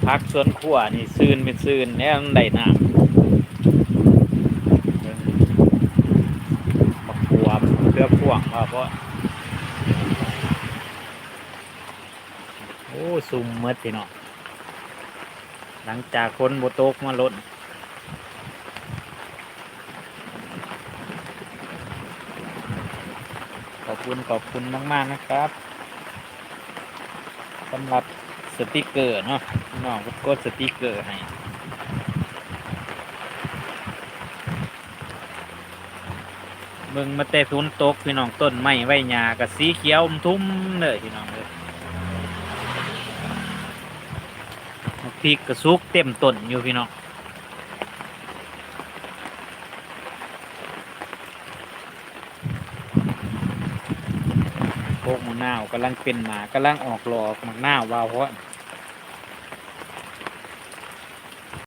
พักสวนครัวนี่ซื่นเป็นซื่นเนี่ยมันได้น้ำบักบัวเพื่อพ่วงว่าเพราะโอ้ซุ่มเมื่อพี่น้องหลังจากคนโบโตกมาล้นขอบคุณมากๆนะครับสำหรับสติกเกอร์เนาะน้องก็กดสติกเกอร์ให้เบิ่งมาแต่ฝนตกพี่น้องต้นไม้ใบหญ้ากับสีเขียวทุ่มเลยพี่น้องเลยพริกกระซุกเต็มต้นอยู่พี่น้องโคกมะนาวกำลังเป็นหมากำลังออกหลอกมะนาววาวเพราะ